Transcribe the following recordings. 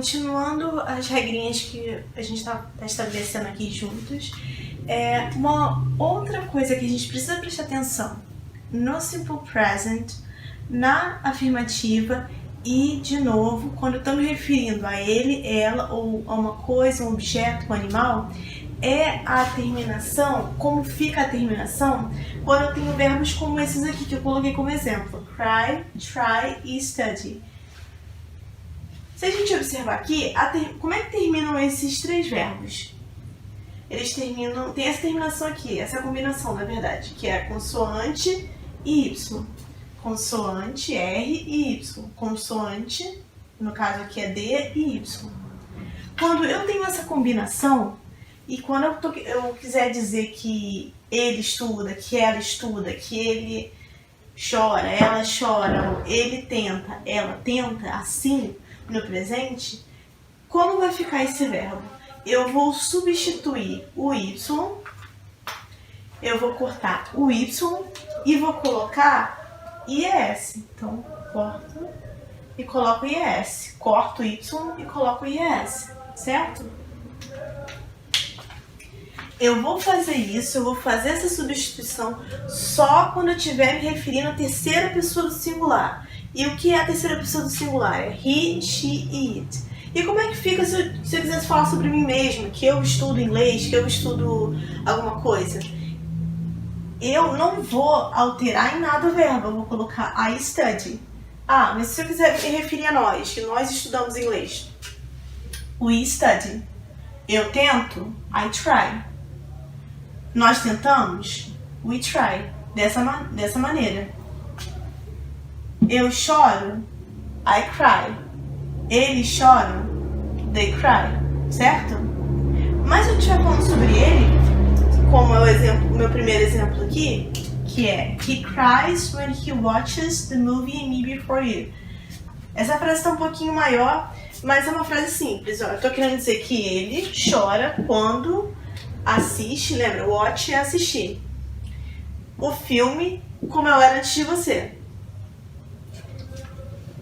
continuando as regrinhas que a gente está estabelecendo aqui juntos, uma outra coisa que a gente precisa prestar atenção no Simple Present, na afirmativa e, de novo, quando eu estou me referindo a ele, ela ou a uma coisa, um objeto, um animal, é a terminação, como fica a terminação quando eu tenho verbos como esses aqui que eu coloquei como exemplo: cry, try e study. Se a gente observar aqui, como é que terminam esses três verbos? Eles terminam, tem essa terminação aqui, essa combinação, na verdade, que é consoante e Y. Consoante R e Y. Consoante, no caso aqui é D e Y. Quando eu tenho essa combinação, e quando eu quiser dizer que ele estuda, que ela estuda, que ele chora, ela chora, ou ele tenta, ela tenta, assim, no presente, como vai ficar esse verbo? Eu vou substituir o Y, eu vou cortar o Y e vou colocar IES. Então, corto e coloco IES. Corto o Y e coloco IES, certo? Eu vou fazer isso, eu vou fazer essa substituição só quando eu estiver me referindo à terceira pessoa do singular. E o que é a terceira pessoa do singular? É he, she e it. E como é que fica se eu quisesse falar sobre mim mesma, que eu estudo inglês, que eu estudo alguma coisa? Eu não vou alterar em nada o verbo, eu vou colocar I study. Ah, mas se eu quiser me referir a nós, que nós estudamos inglês, we study. Eu tento, I try. Nós tentamos, we try. Dessa maneira. Eu choro, I cry. Eles choram, they cry. Certo? Mas se eu estiver falando sobre ele, como é o meu primeiro exemplo aqui, que é he cries when he watches the movie Me Before You. Essa frase está um pouquinho maior, mas é uma frase simples. Ó. Eu estou querendo dizer que ele chora quando assiste, lembra? Watch é assistir. O filme Como Eu Era Antes de Você.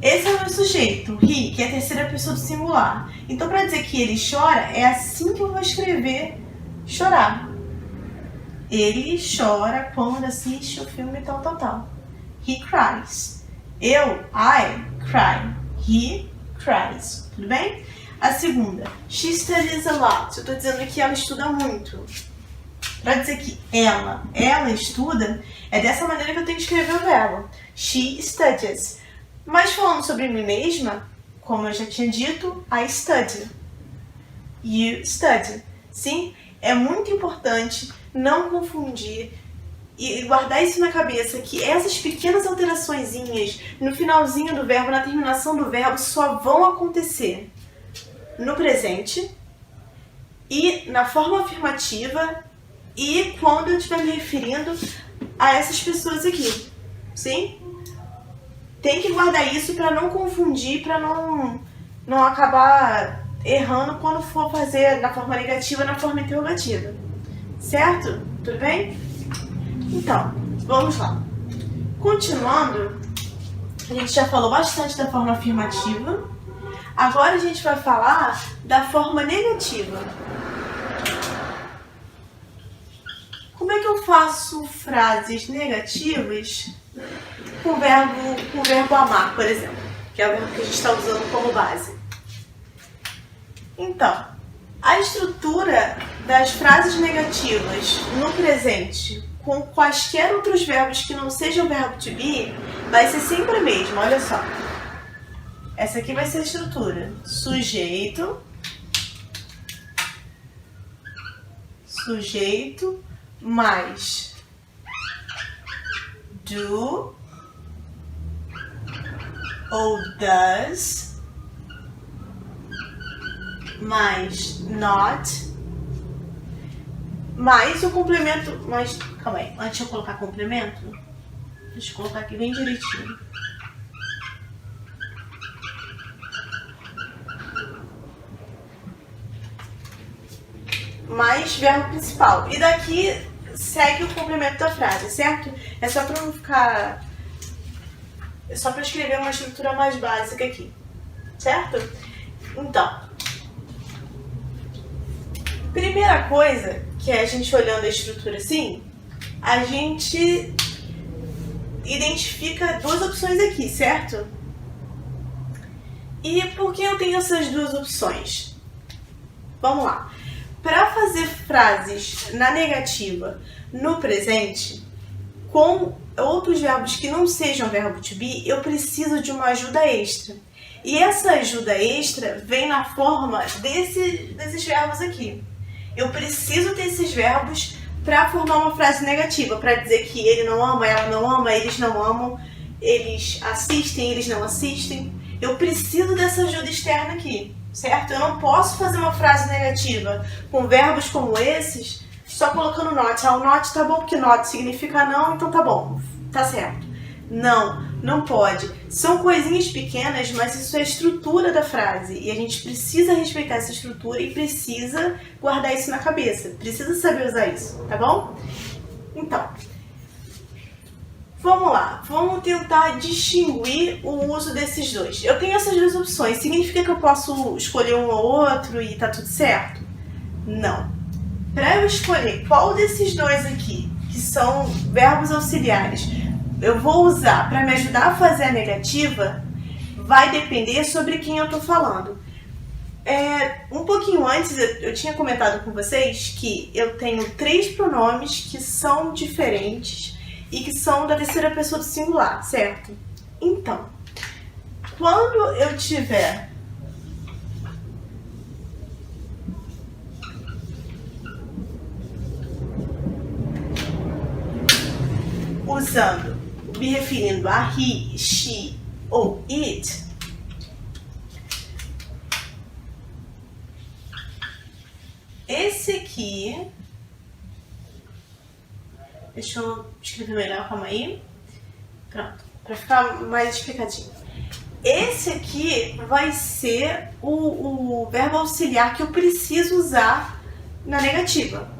Esse é o meu sujeito, he, que é a terceira pessoa do singular. Então, para dizer que ele chora, é assim que eu vou escrever chorar. Ele chora quando assiste o filme tal, tal, tal. He cries. I cry. He cries. Tudo bem? A segunda, she studies a lot. Eu estou dizendo que ela estuda muito. Para dizer que ela estuda, é dessa maneira que eu tenho que escrever o verbo. She studies. Mas falando sobre mim mesma, como eu já tinha dito, I study. You study. Sim? É muito importante não confundir e guardar isso na cabeça, que essas pequenas alteraçõezinhas no finalzinho do verbo, na terminação do verbo, só vão acontecer no presente e na forma afirmativa e quando eu estiver me referindo a essas pessoas aqui. Sim? Tem que guardar isso para não confundir, para não acabar errando quando for fazer na forma negativa, na forma interrogativa. Certo? Tudo bem? Então, vamos lá. Continuando, a gente já falou bastante da forma afirmativa. Agora a gente vai falar da forma negativa. Como é que eu faço frases negativas com o verbo amar, por exemplo, que é o verbo que a gente está usando como base? Então, a estrutura das frases negativas no presente com quaisquer outros verbos que não sejam o verbo to be vai ser sempre a mesma, olha só. Essa aqui vai ser a estrutura. Sujeito mais do ou does mais not mais o complemento, mas calma aí, antes de eu colocar complemento, deixa eu colocar aqui bem direitinho. Mais verbo principal. E daqui segue o complemento da frase, certo? É só para não ficar... É só para escrever uma estrutura mais básica aqui, certo? Então, primeira coisa que a gente olhando a estrutura assim, a gente identifica duas opções aqui, certo? E por que eu tenho essas duas opções? Vamos lá. Para fazer frases na negativa no presente, com outros verbos que não sejam verbo to be, eu preciso de uma ajuda extra. E essa ajuda extra vem na forma desses verbos aqui. Eu preciso desses verbos para formar uma frase negativa, para dizer que ele não ama, ela não ama, eles não amam, eles assistem, eles não assistem. Eu preciso dessa ajuda externa aqui, certo? Eu não posso fazer uma frase negativa com verbos como esses só colocando not. Ah, o not tá bom porque not significa não, então tá bom, tá certo. Não, não pode. São coisinhas pequenas, mas isso é a estrutura da frase. E a gente precisa respeitar essa estrutura e precisa guardar isso na cabeça. Precisa saber usar isso, tá bom? Então, vamos lá. Vamos tentar distinguir o uso desses dois. Eu tenho essas duas opções. Significa que eu posso escolher um ou outro e tá tudo certo? Não. Para eu escolher qual desses dois aqui, que são verbos auxiliares, eu vou usar para me ajudar a fazer a negativa, vai depender sobre quem eu estou falando. Um pouquinho antes, eu tinha comentado com vocês que eu tenho 3 pronomes que são diferentes e que são da terceira pessoa do singular, certo? Então, quando eu tiver usando, me referindo a he, she ou it, esse aqui, deixa eu escrever melhor, calma aí, pronto, para ficar mais explicadinho. Esse aqui vai ser o verbo auxiliar que eu preciso usar na negativa.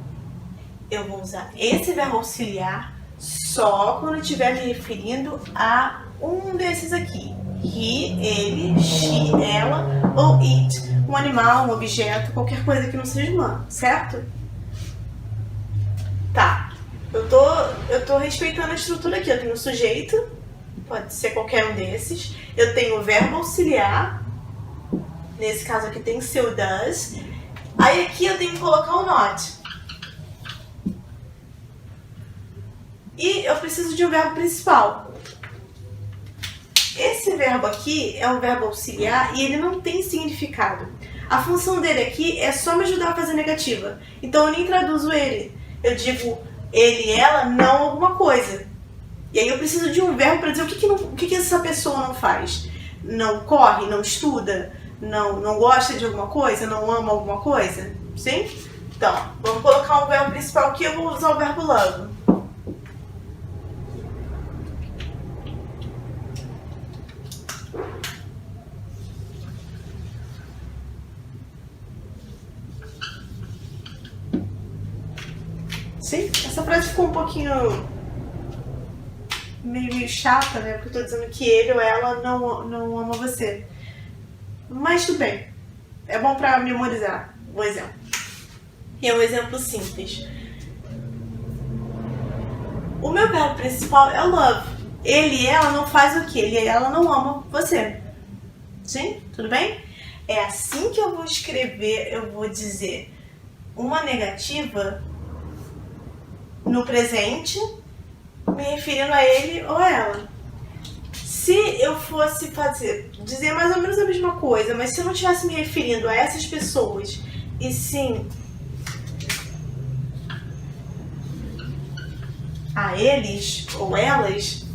Eu vou usar esse verbo auxiliar só quando eu estiver me referindo a um desses aqui. He, ele, she, ela ou it. Um animal, um objeto, qualquer coisa que não seja humano, certo? Tá. Eu tô respeitando a estrutura aqui. Eu tenho o sujeito, pode ser qualquer um desses. Eu tenho o verbo auxiliar. Nesse caso aqui tem que ser o does. Aí aqui eu tenho que colocar o not. E eu preciso de um verbo principal. Esse verbo aqui é um verbo auxiliar e ele não tem significado. A função dele aqui é só me ajudar a fazer negativa. Então eu nem traduzo ele. Eu digo ele, ela, não alguma coisa. E aí eu preciso de um verbo para dizer o que essa pessoa não faz. Não corre, não estuda, não gosta de alguma coisa, não ama alguma coisa. Sim? Então, vamos colocar um verbo principal aqui, eu vou usar o verbo love. Sim? Essa frase ficou um pouquinho meio chata, né? Porque eu tô dizendo que ele ou ela não ama você. Mas tudo bem. É bom pra memorizar o exemplo. E é um exemplo simples. O meu verbo principal é love. Ele e ela não faz o quê? Ele e ela não ama você. Sim? Tudo bem? É assim que eu vou escrever, eu vou dizer uma negativa no presente, me referindo a ele ou a ela. Se eu fosse dizer mais ou menos a mesma coisa, mas se eu não estivesse me referindo a essas pessoas, e sim a eles ou elas,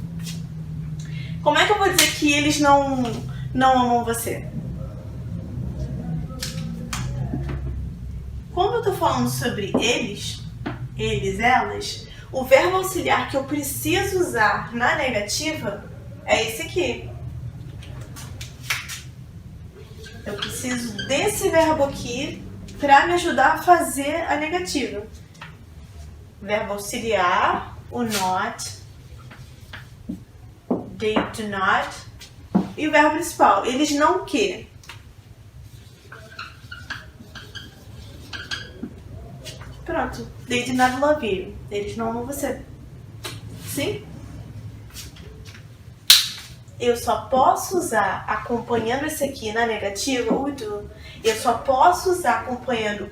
como é que eu vou dizer que eles não amam você? Como eu tô falando sobre eles, elas, o verbo auxiliar que eu preciso usar na negativa é esse aqui. Eu preciso desse verbo aqui para me ajudar a fazer a negativa. Verbo auxiliar, o not, they do not, e o verbo principal. Eles não o quê? Pronto. They do not love you. Eles não amam você. Sim? Eu só posso usar acompanhando esse aqui na negativa, o do. Eu só posso usar acompanhando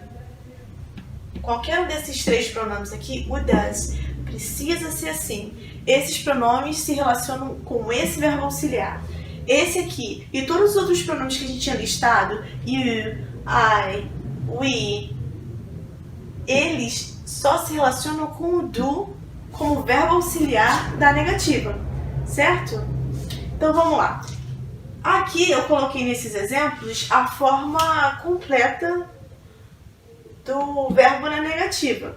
qualquer um desses três pronomes aqui, o does. Precisa ser assim. Esses pronomes se relacionam com esse verbo auxiliar. Esse aqui e todos os outros pronomes que a gente tinha listado, you, I, we, eles só se relacionam com o do como verbo auxiliar da negativa, certo? Então vamos lá. Aqui eu coloquei nesses exemplos a forma completa do verbo na negativa.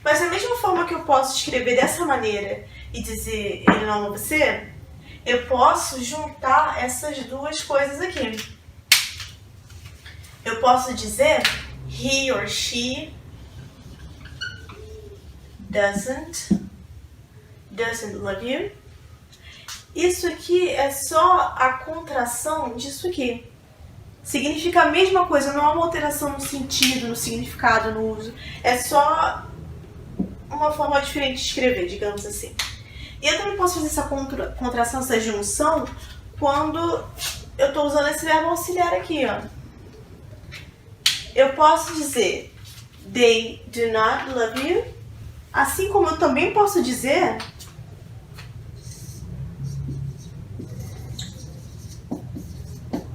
Mas da mesma forma que eu posso escrever dessa maneira e dizer ele não ama você, eu posso juntar essas duas coisas aqui. Eu posso dizer he or she doesn't love you. Isso aqui é só a contração disso aqui. Significa a mesma coisa, não há uma alteração no sentido, no significado, no uso. É só uma forma diferente de escrever, digamos assim. E eu também posso fazer essa contração, essa junção, quando eu estou usando esse verbo auxiliar aqui, ó. Eu posso dizer they do not love you, assim como eu também posso dizer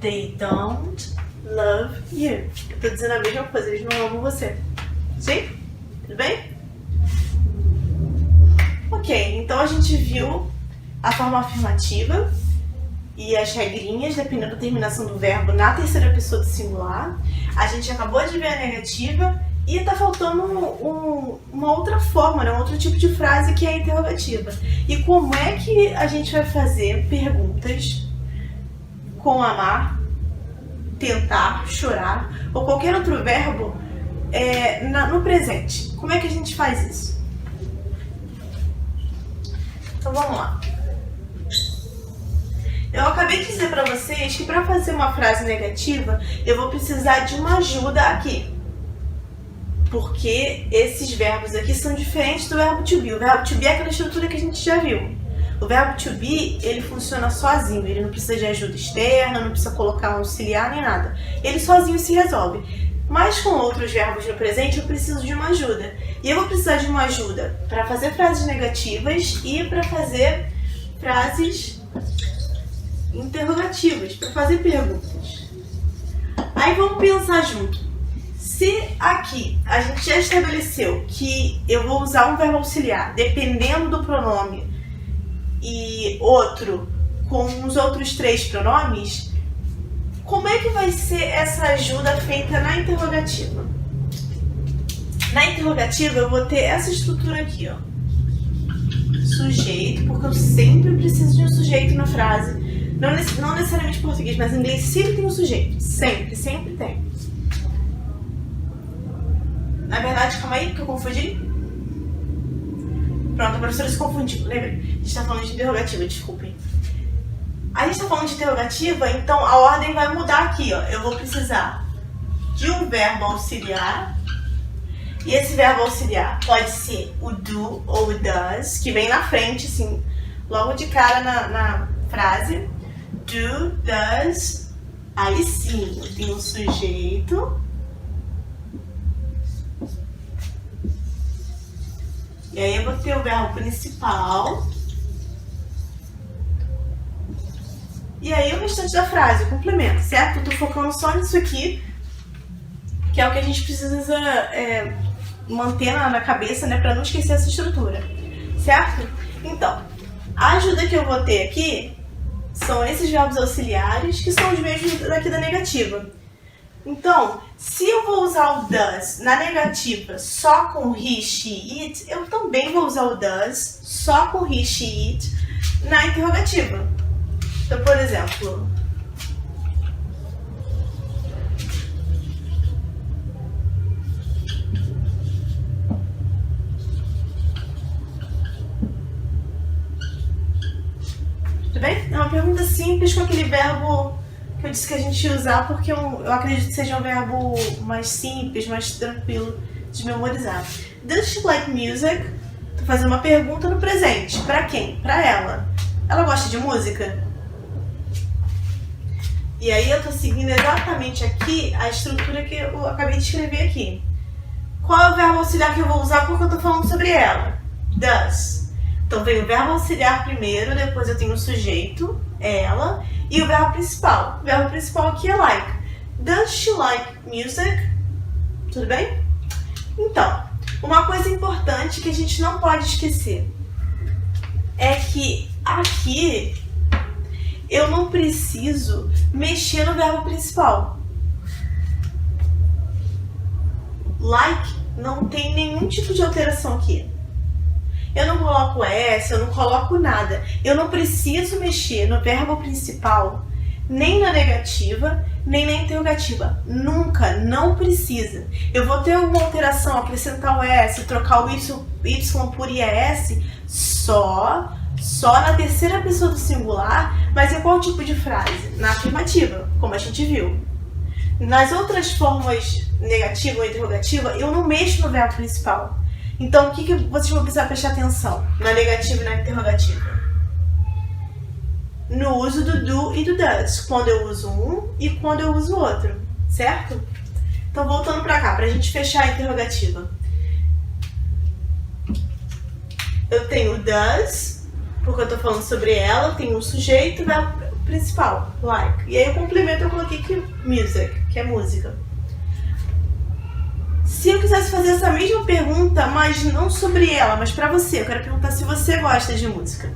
they don't love you. Eu estou dizendo a mesma coisa, eles não amam você. Sim? Tudo bem? Ok, então a gente viu a forma afirmativa e as regrinhas, dependendo da terminação do verbo na terceira pessoa do singular. A gente acabou de ver a negativa e está faltando uma outra forma, né? Um outro tipo de frase que é a interrogativa. E como é que a gente vai fazer perguntas com amar, tentar, chorar ou qualquer outro verbo no presente? Como é que a gente faz isso? Então vamos lá. Eu acabei de dizer para vocês que para fazer uma frase negativa eu vou precisar de uma ajuda aqui. Porque esses verbos aqui são diferentes do verbo to be. O verbo to be é aquela estrutura que a gente já viu. O verbo to be, ele funciona sozinho, ele não precisa de ajuda externa, não precisa colocar um auxiliar nem nada. Ele sozinho se resolve. Mas com outros verbos no presente eu preciso de uma ajuda. E eu vou precisar de uma ajuda para fazer frases negativas e para fazer frases interrogativas, para fazer perguntas. Aí vamos pensar junto. Se aqui a gente já estabeleceu que eu vou usar um verbo auxiliar dependendo do pronome e outro com os outros três pronomes, como é que vai ser essa ajuda feita na interrogativa? Na interrogativa eu vou ter essa estrutura aqui, ó. Sujeito, porque eu sempre preciso de um sujeito na frase. Não necessariamente em português, mas em inglês sempre tem um sujeito. Sempre, sempre tem. Na verdade, calma aí, que eu confundi. Pronto, a professora se confundiu, lembrei. A gente está falando de interrogativa, desculpem. A gente está falando de interrogativa, então a ordem vai mudar aqui, ó. Eu vou precisar de um verbo auxiliar. E esse verbo auxiliar pode ser o do ou o does, que vem na frente, assim, logo de cara na frase. Do, does, aí sim, eu tenho um sujeito. E aí eu vou ter o verbo principal. E aí o restante da frase, o complemento, certo? Eu tô focando só nisso aqui, que é o que a gente precisa manter na cabeça, né? Pra não esquecer essa estrutura, certo? Então, a ajuda que eu vou ter aqui são esses verbos auxiliares, que são os mesmos daqui da negativa. Então, se eu vou usar o does na negativa só com he, she, it, eu também vou usar o does só com he, she, it na interrogativa. Então, por exemplo, tudo bem? É uma pergunta simples com aquele verbo que eu disse que a gente ia usar, porque eu acredito que seja um verbo mais simples, mais tranquilo de memorizar. Does she like music? Tô fazendo uma pergunta no presente. Pra quem? Pra ela. Ela gosta de música? E aí eu tô seguindo exatamente aqui a estrutura que eu acabei de escrever aqui. Qual é o verbo auxiliar que eu vou usar porque eu tô falando sobre ela? Does. Então vem o verbo auxiliar primeiro, depois eu tenho o sujeito, ela, e o verbo principal. O verbo principal aqui é like. Does she like music? Tudo bem? Então, uma coisa importante que a gente não pode esquecer é que aqui eu não preciso mexer no verbo principal. Like não tem nenhum tipo de alteração aqui. Eu não coloco S, eu não coloco nada. Eu não preciso mexer no verbo principal, nem na negativa, nem na interrogativa. Nunca, não precisa. Eu vou ter uma alteração, acrescentar o S, trocar o Y por IS só na terceira pessoa do singular, mas em qual tipo de frase? Na afirmativa, como a gente viu. Nas outras formas negativa ou interrogativa, eu não mexo no verbo principal. Então, o que vocês vão precisar prestar atenção na negativa e na interrogativa? No uso do do e do does, quando eu uso um e quando eu uso o outro, certo? Então, voltando para cá, para a gente fechar a interrogativa. Eu tenho o does, porque eu estou falando sobre ela, eu tenho o sujeito e o verbo principal, like. E aí eu complemento, eu coloquei aqui music, que é música. Se eu quisesse fazer essa mesma pergunta, mas não sobre ela, mas para você, eu quero perguntar se você gosta de música.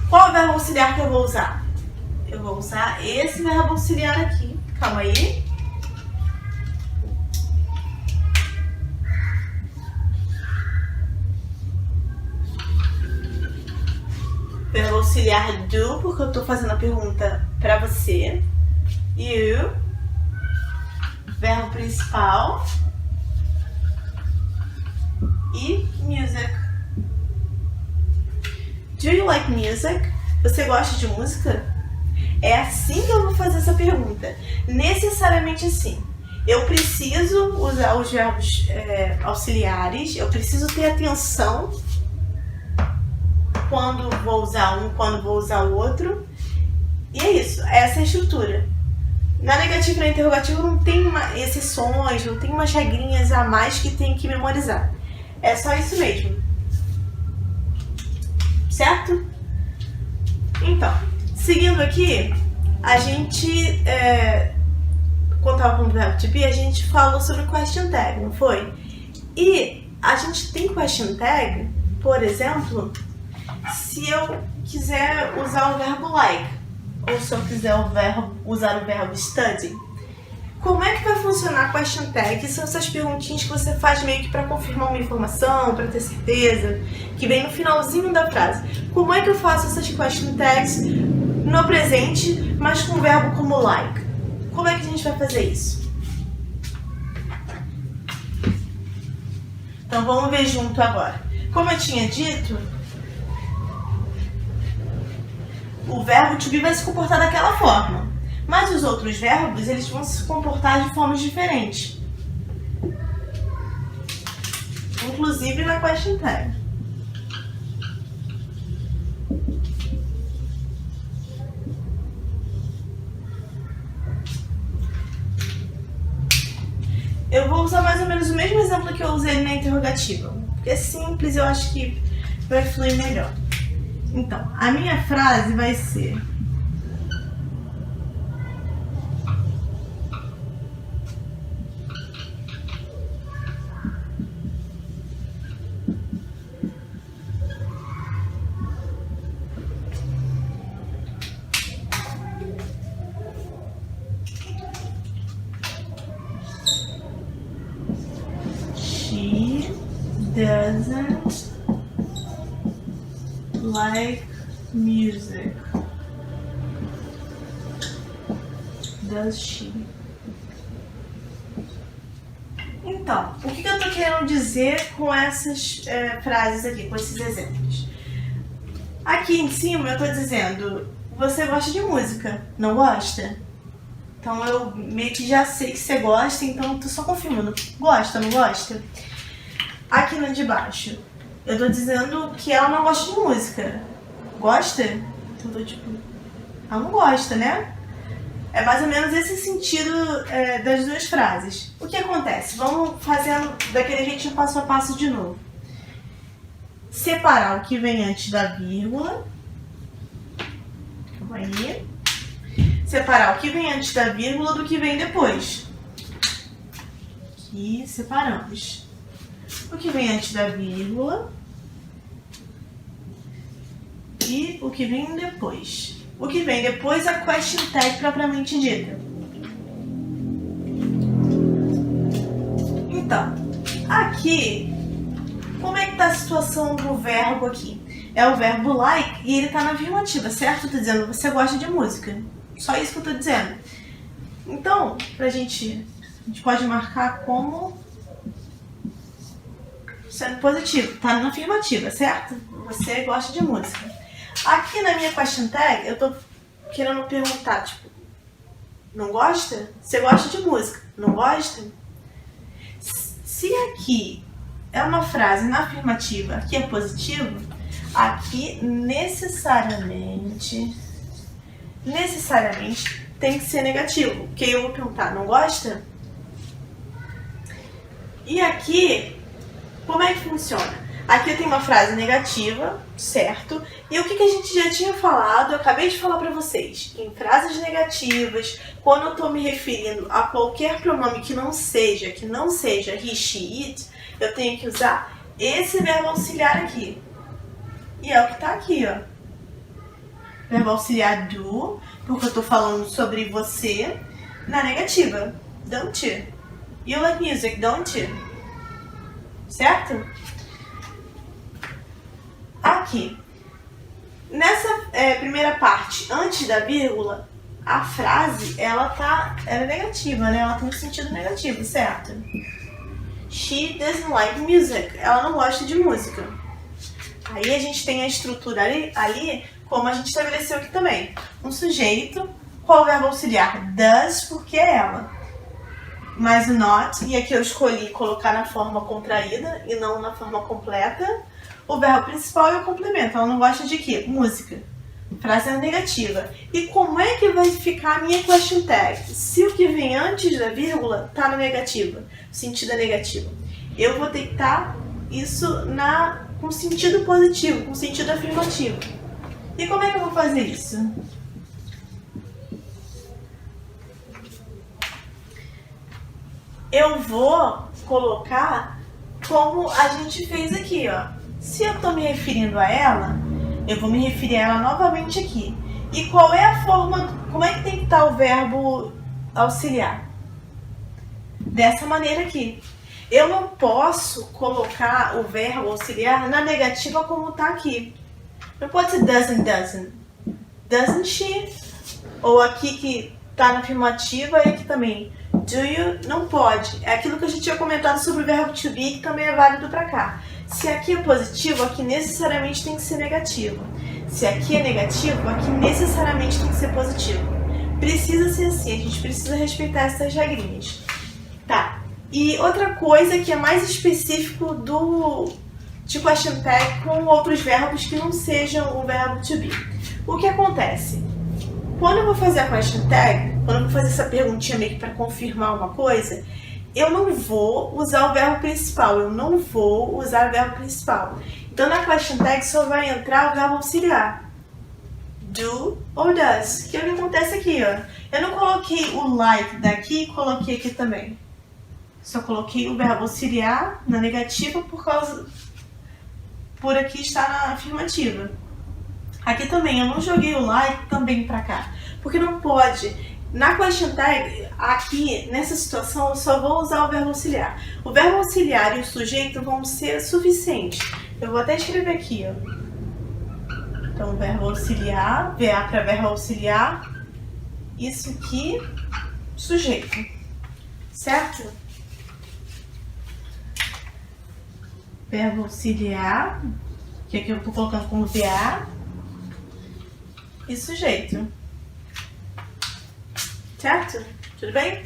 Qual é o verbo auxiliar que eu vou usar? Eu vou usar esse verbo auxiliar aqui. Calma aí. Verbo auxiliar do, porque eu estou fazendo a pergunta para você. You. Verbo principal e music. Do you like music? Você gosta de música? É assim que eu vou fazer essa pergunta. Necessariamente assim. Eu preciso usar os verbos auxiliares, eu preciso ter atenção quando vou usar um, quando vou usar o outro. E é isso, essa é a estrutura. Na negativa e na interrogativa não tem exceções, não tem umas regrinhas a mais que tem que memorizar. É só isso mesmo. Certo? Então, seguindo aqui, a gente, quando estava falando do verbo to be, a gente falou sobre question tag, não foi? E a gente tem question tag, por exemplo, se eu quiser usar o verbo like, ou se eu quiser usar o verbo study. Como é que vai funcionar a question tag? Que são essas perguntinhas que você faz meio que para confirmar uma informação, para ter certeza, que vem no finalzinho da frase. Como é que eu faço essas question tags no presente, mas com o verbo como like? Como é que a gente vai fazer isso? Então vamos ver junto agora. Como eu tinha dito, o verbo to be vai se comportar daquela forma. Mas os outros verbos, eles vão se comportar de formas diferentes. Inclusive na question tag. Eu vou usar mais ou menos o mesmo exemplo que eu usei na interrogativa. Porque é simples, eu acho que vai fluir melhor. Então, a minha frase vai ser: She doesn't like music. Does she? Então, o que eu tô querendo dizer com essas frases aqui, com esses exemplos? Aqui em cima eu tô dizendo: você gosta de música, não gosta? Então eu meio que já sei que você gosta, então eu tô só confirmando. Gosta, não gosta? Aqui no de baixo, eu tô dizendo que ela não gosta de música. Gosta? Então eu tô tipo, ela não gosta, né? É mais ou menos esse sentido das duas frases. O que acontece? Vamos fazendo daquele jeitinho passo a passo de novo. Separar o que vem antes da vírgula. Calma aí. Separar o que vem antes da vírgula do que vem depois. Aqui separamos. O que vem antes da vírgula e o que vem depois. O que vem depois é a question tag propriamente dita. Então, aqui, como é que tá a situação do verbo aqui? É o verbo like e ele tá na afirmativa, certo? Eu tô dizendo, você gosta de música. Só isso que eu tô dizendo. Então, a gente pode marcar como sendo positivo. Tá na afirmativa, certo? Você gosta de música. Aqui na minha question tag, eu tô querendo perguntar, tipo, não gosta? Você gosta de música, não gosta? Se aqui é uma frase na afirmativa, aqui é positivo, aqui necessariamente tem que ser negativo. Porque eu vou perguntar, não gosta? E aqui, como é que funciona? Aqui eu tenho uma frase negativa, certo? E o que a gente já tinha falado, eu acabei de falar pra vocês. Em frases negativas, quando eu tô me referindo a qualquer pronome que não seja he, she, it, eu tenho que usar esse verbo auxiliar aqui. E é o que tá aqui, ó. Verbo auxiliar do, porque eu tô falando sobre você, na negativa. Don't you? You like music, don't you? Certo? Aqui, nessa primeira parte, antes da vírgula, a frase, ela é negativa, né? Ela tem um sentido negativo, certo? She doesn't like music. Ela não gosta de música. Aí a gente tem a estrutura ali como a gente estabeleceu aqui também. Um sujeito, qual o verbo auxiliar? Does, porque é ela. Mas o not, e aqui eu escolhi colocar na forma contraída e não na forma completa. O verbo principal é o complemento. Ela não gosta de quê? Música. Frase negativa. E como é que vai ficar a minha question tag? Se o que vem antes da vírgula está na negativa, o sentido é negativo, eu vou ter que estar isso com sentido positivo, com sentido afirmativo. E como é que eu vou fazer isso? Eu vou colocar como a gente fez aqui, ó. Se eu estou me referindo a ela, eu vou me referir a ela novamente aqui. E qual é a forma, como é que tem que estar o verbo auxiliar? Dessa maneira aqui. Eu não posso colocar o verbo auxiliar na negativa como está aqui. Não pode ser doesn't. Doesn't she? Ou aqui que está na afirmativa e aqui também. Do you? Não pode. É aquilo que a gente tinha comentado sobre o verbo to be, que também é válido para cá. Se aqui é positivo, aqui necessariamente tem que ser negativo. Se aqui é negativo, aqui necessariamente tem que ser positivo. Precisa ser assim, a gente precisa respeitar essas regrinhas. Tá. E outra coisa que é mais específico de question tag com outros verbos que não sejam o verbo to be. O que acontece? Quando eu vou fazer a question tag, quando eu vou fazer essa perguntinha meio que para confirmar uma coisa, eu não vou usar o verbo principal, Então, na question tag só vai entrar o verbo auxiliar. Do ou does, que é o que acontece aqui, ó. Eu não coloquei o like daqui e coloquei aqui também. Só coloquei o verbo auxiliar na negativa por aqui está na afirmativa. Aqui também, eu não joguei o like também pra cá, porque não pode. Na question tag, aqui, nessa situação, eu só vou usar o verbo auxiliar. O verbo auxiliar e o sujeito vão ser suficientes. Eu vou até escrever aqui, ó. Então, verbo auxiliar, VA para verbo auxiliar. Isso aqui, sujeito. Certo? Verbo auxiliar, que aqui eu estou colocando como VA. E sujeito. Certo? Tudo bem?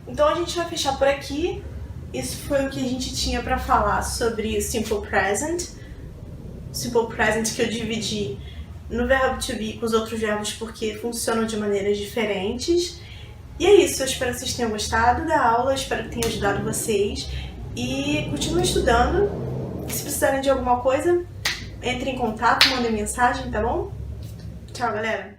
Então a gente vai fechar por aqui. Isso foi o que a gente tinha para falar sobre o Simple Present. Simple Present que eu dividi no verbo to be com os outros verbos porque funcionam de maneiras diferentes. E é isso, eu espero que vocês tenham gostado da aula, espero que tenha ajudado vocês. E continuem estudando. Se precisarem de alguma coisa, entrem em contato, mandem mensagem, tá bom? Tchau, galera!